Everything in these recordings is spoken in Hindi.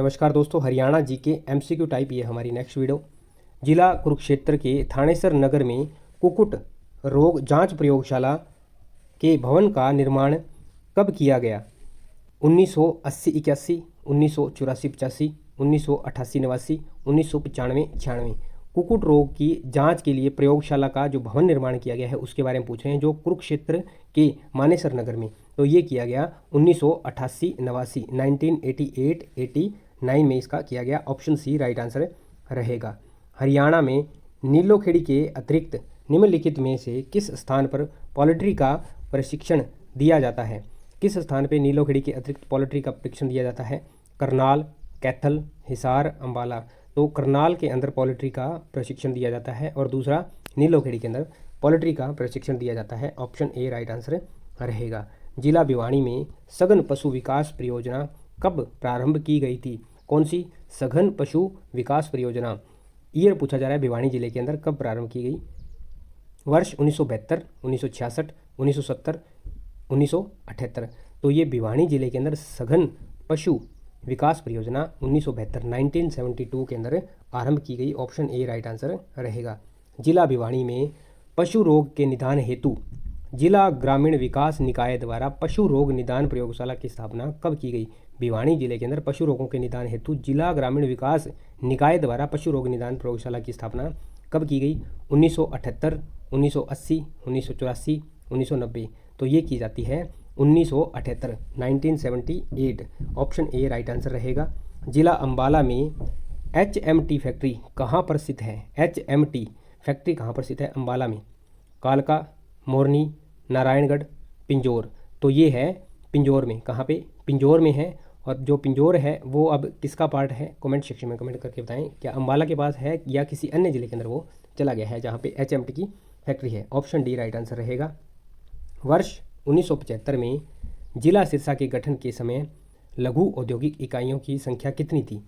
नमस्कार दोस्तों, हरियाणा जी के एमसीक्यू टाइप ये हमारी नेक्स्ट वीडियो। जिला कुरुक्षेत्र के थानेसर नगर में कुक्कुट रोग जांच प्रयोगशाला के भवन का निर्माण कब किया गया? 1980-81, 1984-85, 1988-89, 1995-96। कुक्कुट रोग की जांच के लिए प्रयोगशाला का जो भवन निर्माण किया गया है उसके बारे में पूछ रहे हैं, जो कुरुक्षेत्र के मानेसर नगर में। तो ये किया गया 1988-89, 1988-89 में इसका किया गया। ऑप्शन सी राइट आंसर रहेगा। हरियाणा में नीलोखेड़ी के अतिरिक्त निम्नलिखित में से किस स्थान पर पोल्ट्री का प्रशिक्षण दिया जाता है? किस स्थान पर नीलोखेड़ी के अतिरिक्त पोल्ट्री का प्रशिक्षण दिया जाता है? करनाल, कैथल, हिसार, अम्बाला। तो करनाल के अंदर पोल्ट्री का प्रशिक्षण दिया जाता है और दूसरा नीलोखेड़ी के अंदर पोल्ट्री का प्रशिक्षण दिया जाता है। ऑप्शन ए राइट आंसर रहेगा। जिला भिवानी में सघन पशु विकास परियोजना कब प्रारंभ की गई थी? कौन सी सघन पशु विकास परियोजना? ईयर पूछा जा रहा है, भिवानी जिले के अंदर कब प्रारंभ की गई? वर्ष 1972, 1966, 1970, 1978। तो ये भिवानी जिले के अंदर सघन पशु विकास परियोजना 1972 के अंदर आरंभ की गई। ऑप्शन ए राइट आंसर रहेगा। जिला भिवानी में पशु रोग के निदान हेतु जिला ग्रामीण विकास निकाय द्वारा पशु रोग निदान प्रयोगशाला की स्थापना कब की गई? भिवानी जिले के अंदर पशु रोगों के निदान हेतु जिला ग्रामीण विकास निकाय द्वारा पशु रोग निदान प्रयोगशाला की स्थापना कब की गई? 1978, 1980, 1984, 1990। तो ये की जाती है 1978, 1978। ऑप्शन ए राइट आंसर रहेगा। जिला अम्बाला में HMT फैक्ट्री कहाँ पर स्थित है? HMT फैक्ट्री कहाँ पर स्थित है अम्बाला में? कालका, मोरनी, नारायणगढ़, पिंजौर। तो ये है पिंजौर में। कहाँ पे? पिंजौर में है। और जो पिंजौर है वो अब किसका पार्ट है? कमेंट सेक्शन में कमेंट करके बताएं, क्या अम्बाला के पास है या किसी अन्य जिले के अंदर वो चला गया है जहाँ पे HMT की फैक्ट्री है? ऑप्शन डी राइट आंसर रहेगा। वर्ष 1975 में जिला सिरसा के गठन के समय लघु औद्योगिक इकाइयों की संख्या कितनी थी?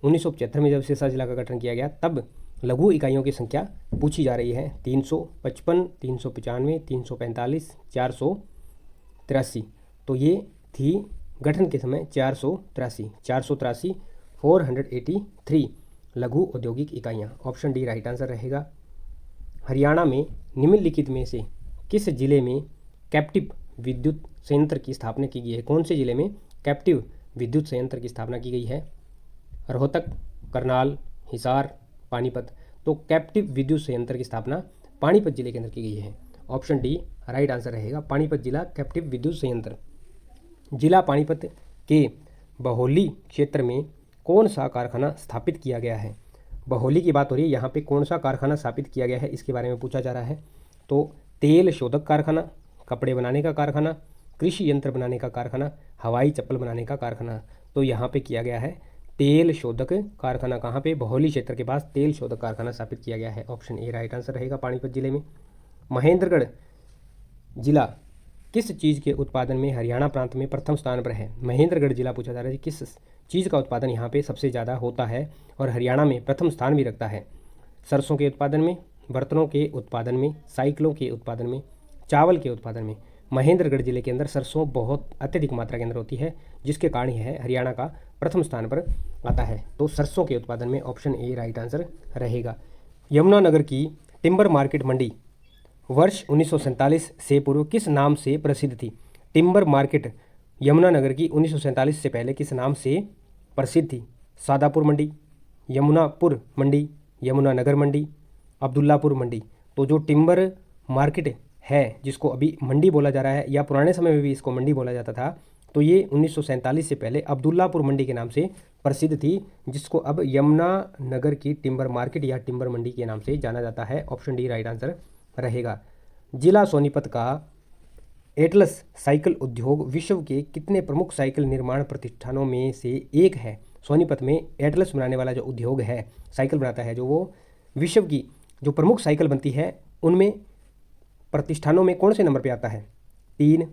1975 में जब सिरसा जिला का गठन किया गया तब लघु इकाइयों की संख्या पूछी जा रही है। 355, 395, 345, 483। तो ये थी गठन के समय 483 483 लघु औद्योगिक इकाइयाँ। ऑप्शन डी राइट आंसर रहेगा। हरियाणा में निम्नलिखित में से किस जिले में कैप्टिव विद्युत संयंत्र की स्थापना की गई है? कौन से जिले में कैप्टिव विद्युत संयंत्र की स्थापना की गई है? रोहतक, करनाल, हिसार, पानीपत। तो कैप्टिव विद्युत संयंत्र की स्थापना पानीपत जिले के अंदर की गई है। ऑप्शन डी राइट आंसर रहेगा। पानीपत जिला कैप्टिव विद्युत संयंत्र। जिला पानीपत के बहोली क्षेत्र में कौन सा कारखाना स्थापित किया गया है? बहोली की बात हो रही है, यहाँ पे कौन सा कारखाना स्थापित किया गया है इसके बारे में पूछा जा रहा है। तो तेल शोधक कारखाना, कपड़े बनाने का कारखाना, कृषि यंत्र बनाने का कारखाना, हवाई चप्पल बनाने का कारखाना। तो यहाँ पे किया गया है तेल शोधक कारखाना। कहाँ पे? बहोली क्षेत्र के पास तेल शोधक कारखाना स्थापित किया गया है। ऑप्शन ए राइट आंसर रहेगा पानीपत जिले में। महेंद्रगढ़ जिला किस चीज़ के उत्पादन में हरियाणा प्रांत में प्रथम स्थान पर है? महेंद्रगढ़ जिला पूछा जा रहा है किस चीज़ का उत्पादन यहाँ पे सबसे ज़्यादा होता है और हरियाणा में प्रथम स्थान भी रखता है? सरसों के उत्पादन में, बर्तनों के उत्पादन में, साइकिलों के उत्पादन में, चावल के उत्पादन में। महेंद्रगढ़ जिले के अंदर सरसों बहुत अत्यधिक मात्रा के अंदर होती है, जिसके कारण यह हरियाणा का प्रथम स्थान पर आता है। तो सरसों के उत्पादन में ऑप्शन ए राइट आंसर रहेगा। यमुनानगर की टिम्बर मार्केट मंडी वर्ष 1947 से पूर्व किस नाम से प्रसिद्ध थी? टिम्बर मार्केट यमुनानगर की 1947 से पहले किस नाम से प्रसिद्ध थी? सादापुर मंडी, यमुनापुर मंडी, यमुनानगर मंडी, अब्दुल्लापुर मंडी। तो जो टिम्बर मार्केट है जिसको अभी मंडी बोला जा रहा है या पुराने समय में भी इसको मंडी बोला जाता था, तो ये 1947 से पहले अब्दुल्लापुर मंडी के नाम से प्रसिद्ध थी, जिसको अब यमुनानगर की टिम्बर मार्केट या टिम्बर मंडी के नाम से जाना जाता है। ऑप्शन डी राइट आंसर रहेगा। जिला सोनीपत का एटलस साइकिल उद्योग विश्व के कितने प्रमुख साइकिल निर्माण प्रतिष्ठानों में से एक है? सोनीपत में एटलस बनाने वाला जो उद्योग है, साइकिल बनाता है, जो वो विश्व की जो प्रमुख साइकिल बनती है उनमें प्रतिष्ठानों में कौन से नंबर पे आता है? 3,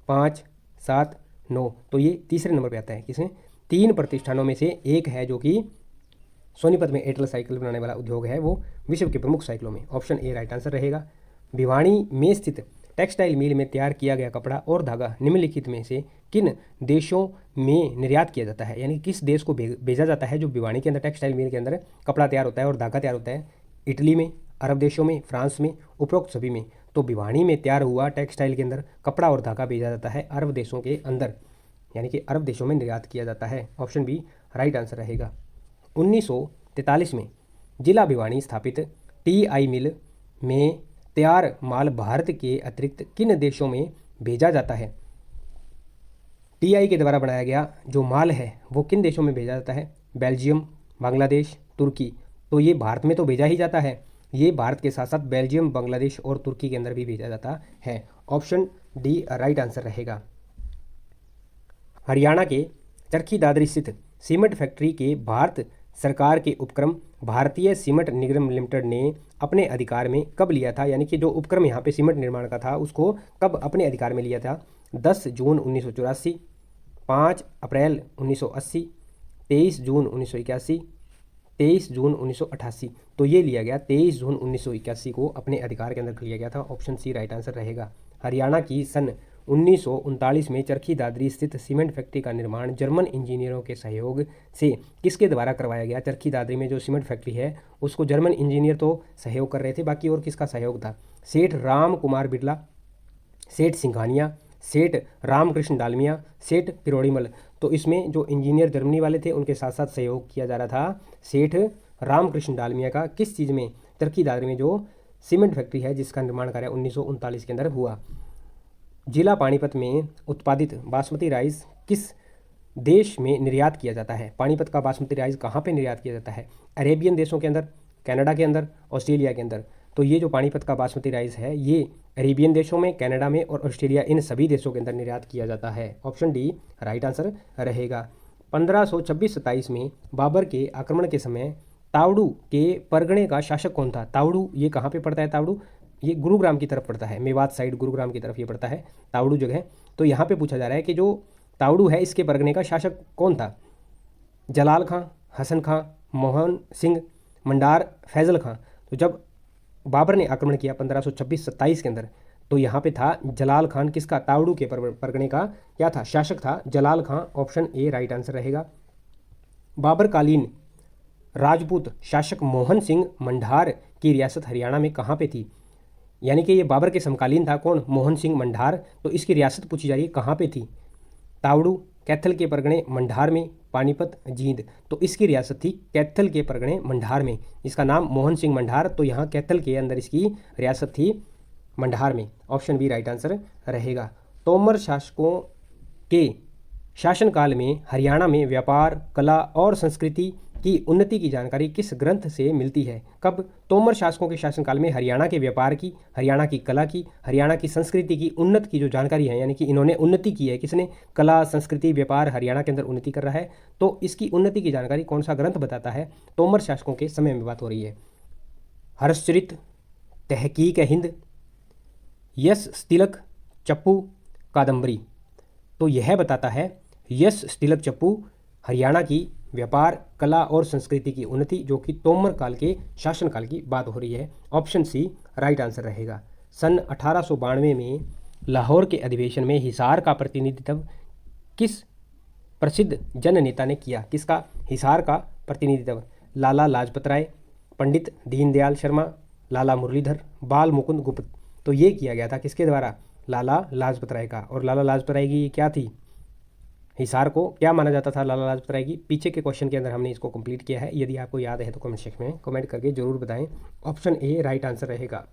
5, 7, 9। तो ये तीसरे नंबर पे आता है। किसमें? 3 प्रतिष्ठानों में से एक है जो कि सोनीपत में एटलस साइकिल बनाने वाला उद्योग है, वो विश्व के प्रमुख साइकिलों में। ऑप्शन ए राइट आंसर रहेगा। भिवानी में स्थित टेक्सटाइल मिल में तैयार किया गया कपड़ा और धागा निम्नलिखित में से किन देशों में निर्यात किया जाता है, यानी किस देश को भेजा जाता है जो भिवानी के अंदर टेक्सटाइल मिल के अंदर कपड़ा तैयार होता है और धागा तैयार होता है? इटली में, अरब देशों में, फ्रांस में, उपरोक्त सभी में। तो भिवानी में तैयार हुआ टेक्सटाइल के अंदर कपड़ा और धागा भेजा जाता है अरब देशों के अंदर, यानी कि अरब देशों में निर्यात किया जाता है। ऑप्शन बी राइट आंसर रहेगा। 1943 में जिला भिवानी स्थापित टीआई मिल में तैयार माल भारत के अतिरिक्त किन देशों में भेजा जाता है? टीआई के द्वारा बनाया गया जो माल है वो किन देशों में भेजा जाता है? बेल्जियम, बांग्लादेश, तुर्की। तो ये भारत में तो भेजा ही जाता है, ये भारत के साथ साथ बेल्जियम, बांग्लादेश और तुर्की के अंदर भी भेजा जाता है। ऑप्शन डी राइट आंसर रहेगा। हरियाणा के चरखी दादरी स्थित सीमेंट फैक्ट्री के भारत सरकार के उपक्रम भारतीय सीमेंट निगम लिमिटेड ने अपने अधिकार में कब लिया था, यानी कि जो उपक्रम यहाँ पे सीमेंट निर्माण का था उसको कब अपने अधिकार में लिया था? 10 जून 1984, 5 अप्रैल 1980, 23 जून 1981, 23 जून 1988। तो ये लिया गया 23 जून 1981 को अपने अधिकार के अंदर लिया गया था। ऑप्शन सी राइट आंसर रहेगा। हरियाणा की सन 1939 में चरखी दादरी स्थित सीमेंट फैक्ट्री का निर्माण जर्मन इंजीनियरों के सहयोग से किसके द्वारा करवाया गया? चरखी दादरी में जो सीमेंट फैक्ट्री है उसको जर्मन इंजीनियर तो सहयोग कर रहे थे, बाकी और किसका सहयोग था? सेठ राम कुमार बिरला, सेठ सिंघानिया, सेठ रामकृष्ण डालमिया, सेठ पिरोड़ीमल। तो इसमें जो इंजीनियर जर्मनी वाले थे उनके साथ साथ सहयोग किया जा रहा था सेठ रामकृष्ण डालमिया का। किस चीज़ में? चरखी दादरी में जो सीमेंट फैक्ट्री है जिसका निर्माण कार्य 1939 के अंदर हुआ। जिला पानीपत में उत्पादित बासमती राइस किस देश में निर्यात किया जाता है? पानीपत का बासमती राइस कहाँ पे निर्यात किया जाता है? अरेबियन देशों के अंदर, कनाडा के अंदर, ऑस्ट्रेलिया के अंदर। तो ये जो पानीपत का बासमती राइस है ये अरेबियन देशों में, कनाडा में और ऑस्ट्रेलिया, इन सभी देशों के अंदर निर्यात किया जाता है। ऑप्शन डी राइट आंसर रहेगा। 1526-27 में बाबर के आक्रमण के समय तावड़ू के परगणे का शासक कौन था? तावड़ू ये कहाँ पे पड़ता है? तावड़ू ये गुरुग्राम की तरफ पड़ता है, मेवात साइड गुरुग्राम की तरफ ये पड़ता है तावड़ू जगह। तो यहाँ पे पूछा जा रहा है कि जो तावड़ू है इसके परगने का शासक कौन था? जलाल खां, हसन खां, मोहन सिंह, मंडार, फैजल खां। तो जब बाबर ने आक्रमण किया 1526-27 के अंदर तो यहाँ पे था जलाल खान। किसका? तावड़ू के परगने का क्या था? शासक था जलाल खां। ऑप्शन ए राइट आंसर रहेगा। बाबरकालीन राजपूत शासक मोहन सिंह मंडार की रियासत हरियाणा में कहाँ पे थी? यानी कि ये बाबर के समकालीन था कौन? मोहन सिंह मंडार। तो इसकी रियासत पूछी जा रही है कहाँ पे थी? तावड़ू, कैथल के परगणे, मंडार में, पानीपत, जींद। तो इसकी रियासत थी कैथल के परगणे मंडार में। इसका नाम मोहन सिंह मंडार, तो यहाँ कैथल के अंदर इसकी रियासत थी मंडार में। ऑप्शन बी राइट आंसर रहेगा। तोमर शासकों के शासनकाल में हरियाणा में व्यापार, कला और संस्कृति की उन्नति की जानकारी किस ग्रंथ से मिलती है? कब? तोमर शासकों के शासनकाल में हरियाणा के व्यापार की, हरियाणा की कला की, हरियाणा की संस्कृति की उन्नति की जो जानकारी है, यानी कि इन्होंने उन्नति की है। किसने? कला, संस्कृति, व्यापार, हरियाणा के अंदर उन्नति कर रहा है। तो इसकी उन्नति की जानकारी कौन सा ग्रंथ बताता है? तोमर शासकों के समय में बात हो रही है। हर्षचरित, तहकीक हिंद, यश तिलक, चप्पू, कादम्बरी। तो यह बताता है यश तिलक चप्पू हरियाणा की व्यापार, कला और संस्कृति की उन्नति, जो कि तोमर काल के शासनकाल की बात हो रही है। ऑप्शन सी राइट आंसर रहेगा। सन 1892 में लाहौर के अधिवेशन में हिसार का प्रतिनिधित्व किस प्रसिद्ध जन नेता ने किया? किसका? हिसार का प्रतिनिधित्व। लाला लाजपत राय, पंडित दीनदयाल शर्मा, लाला मुरलीधर, बाल मुकुंद गुप्त। तो ये किया गया था किसके द्वारा? लाला लाजपत राय का। और लाला लाजपत राय की क्या थी? हिसार को क्या माना जाता था लाला लाजपत राय की? पीछे के क्वेश्चन के अंदर हमने इसको कंप्लीट किया है। यदि आपको याद है तो कमेंट सेक्शन में कमेंट करके जरूर बताएं। ऑप्शन ए राइट आंसर रहेगा।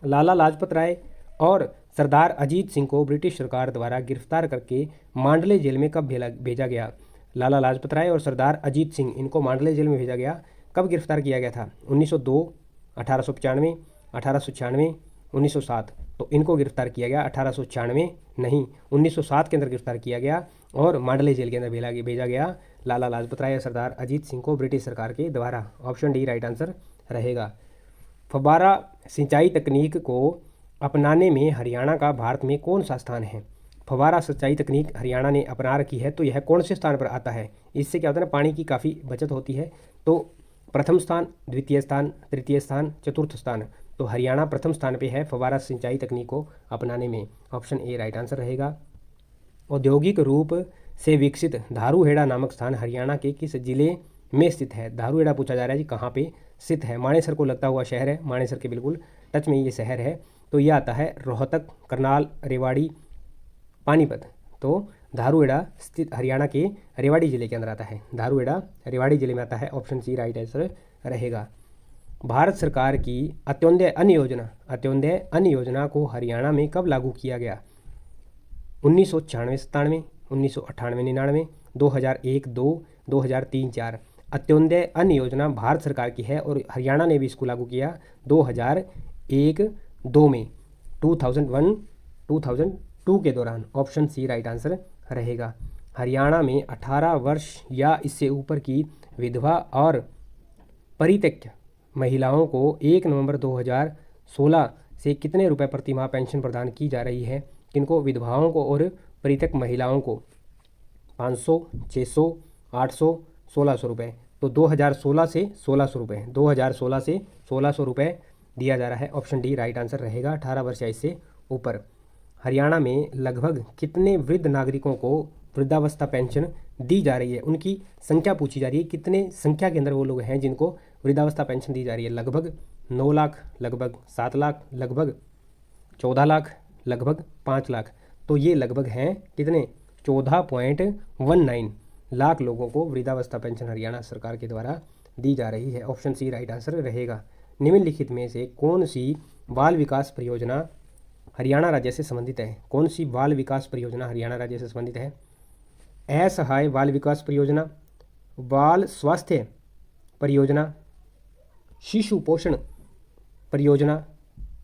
लाला लाजपत राय और सरदार अजीत सिंह को ब्रिटिश सरकार द्वारा गिरफ्तार करके मांडले जेल में कब भेजा गया? लाला लाजपत राय और सरदार अजीत सिंह, इनको मांडले जेल में भेजा गया। कब गिरफ्तार किया गया था? 1902, 1895, 1896, 1907। तो इनको गिरफ्तार किया गया 1896 नहीं 1907 के अंदर गिरफ्तार किया गया और मांडले जेल के अंदर भेजा गया लाला लाजपत राय और सरदार अजीत सिंह को ब्रिटिश सरकार के द्वारा। ऑप्शन डी राइट आंसर रहेगा। फव्वारा सिंचाई तकनीक को अपनाने में हरियाणा का भारत में कौन सा स्थान है? फव्वारा सिंचाई तकनीक हरियाणा ने अपना रखी है, तो यह कौन से स्थान पर आता है? इससे क्या होता है ना, पानी की काफ़ी बचत होती है। तो प्रथम स्थान, द्वितीय स्थान, तृतीय स्थान, चतुर्थ स्थान। तो हरियाणा प्रथम स्थान पे है फव्वारा सिंचाई तकनीक को अपनाने में। ऑप्शन ए राइट आंसर रहेगा। औद्योगिक रूप से विकसित धारूहेड़ा नामक स्थान हरियाणा के किस जिले में स्थित है? धारूहेड़ा पूछा जा रहा है जी कहाँ पे स्थित है। मानेसर को लगता हुआ शहर है, मानेसर के बिल्कुल टच में ये शहर है। तो ये आता है रोहतक, करनाल, रेवाड़ी, पानीपत। तो धारूहेड़ा स्थित हरियाणा के रेवाड़ी जिले के अंदर आता है। धारूहेड़ा रेवाड़ी जिले में आता है। ऑप्शन सी राइट आंसर रहेगा। भारत सरकार की अंत्योदय अन्न योजना को हरियाणा में कब लागू किया गया? 1996-97, 1998-99, 2001-2, 2003-4। अंत्योदय अन्न योजना भारत सरकार की है और हरियाणा ने भी इसको लागू किया 2001-2 में, 2001-2002 के दौरान। ऑप्शन सी राइट आंसर रहेगा। हरियाणा में 18 वर्ष या इससे ऊपर की विधवा और परित्यक्त महिलाओं को 1 नवंबर 2016 से कितने रुपए प्रति माह पेंशन प्रदान की जा रही है? किनको? विधवाओं को और परित्यक्त महिलाओं को 500, 600, 800, 1600 रुपये। तो 2016 से 1600 रुपये, 2016 से 1600 रुपये दिया जा रहा है। ऑप्शन डी राइट आंसर रहेगा। 18 वर्ष या इससे ऊपर। हरियाणा में लगभग कितने वृद्ध नागरिकों को वृद्धावस्था पेंशन दी जा रही है? उनकी संख्या पूछी जा रही है, कितने संख्या के अंदर वो लोग हैं जिनको वृद्धावस्था पेंशन दी जा रही है? लगभग 9 लाख, लगभग 7 लाख, लगभग 14 लाख, लगभग 5 लाख। तो ये लगभग हैं कितने? 14.19 लाख लोगों को वृद्धावस्था पेंशन हरियाणा सरकार के द्वारा दी जा रही है। ऑप्शन सी राइट आंसर रहेगा। निम्नलिखित में से कौन सी बाल विकास परियोजना हरियाणा राज्य से संबंधित है? कौन सी बाल विकास परियोजना हरियाणा राज्य से संबंधित है? असहाय बाल विकास परियोजना, बाल स्वास्थ्य परियोजना, शिशु पोषण परियोजना,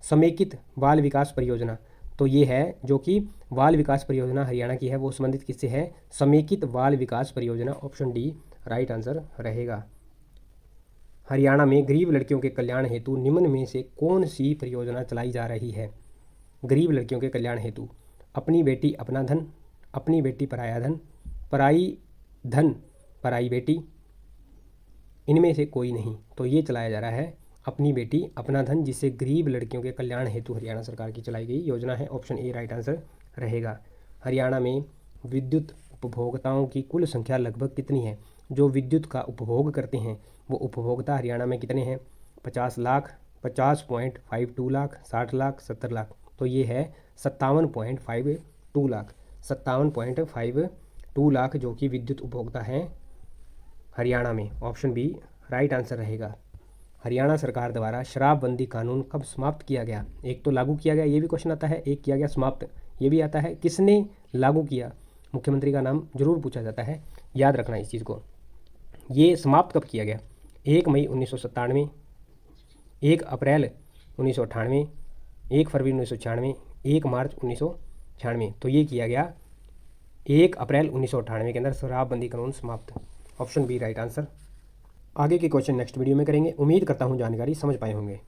समेकित बाल विकास परियोजना। तो ये है जो कि बाल विकास परियोजना हरियाणा की है वो संबंधित किससे है? समेकित बाल विकास परियोजना। ऑप्शन डी राइट आंसर रहेगा। हरियाणा में गरीब लड़कियों के कल्याण हेतु निम्न में से कौन सी परियोजना चलाई जा रही है? गरीब लड़कियों के कल्याण हेतु अपनी बेटी अपना धन, अपनी बेटी पराया धन, पराई धन पराई बेटी, इनमें से कोई नहीं। तो ये चलाया जा रहा है अपनी बेटी अपना धन, जिससे गरीब लड़कियों के कल्याण हेतु हरियाणा सरकार की चलाई गई योजना है। ऑप्शन ए राइट आंसर रहेगा। हरियाणा में विद्युत उपभोक्ताओं की कुल संख्या लगभग कितनी है? जो विद्युत का उपभोग करते हैं वो उपभोक्ता हरियाणा में कितने हैं? 50 लाख, 50.52 लाख, 60 लाख, 70 लाख। तो ये है 57.52 लाख, 57.52 लाख जो कि विद्युत उपभोक्ता हैं हरियाणा में। ऑप्शन बी राइट आंसर रहेगा। हरियाणा सरकार द्वारा शराबबंदी कानून कब समाप्त किया गया? एक तो लागू किया गया, ये भी क्वेश्चन आता है, एक किया गया समाप्त, ये भी आता है। किसने लागू किया? मुख्यमंत्री का नाम जरूर पूछा जाता है, याद रखना इस चीज़ को। ये समाप्त कब किया गया? 1 मई 1997, 1 अप्रैल 1998, 1 फरवरी 1996, 1 मार्च 1996। तो ये किया गया 1 अप्रैल 1998 के अंदर शराबबंदी कानून समाप्त। Option B right answer. आगे के क्वेश्चन नेक्स्ट वीडियो में करेंगे। उम्मीद करता हूँ जानकारी समझ पाए होंगे।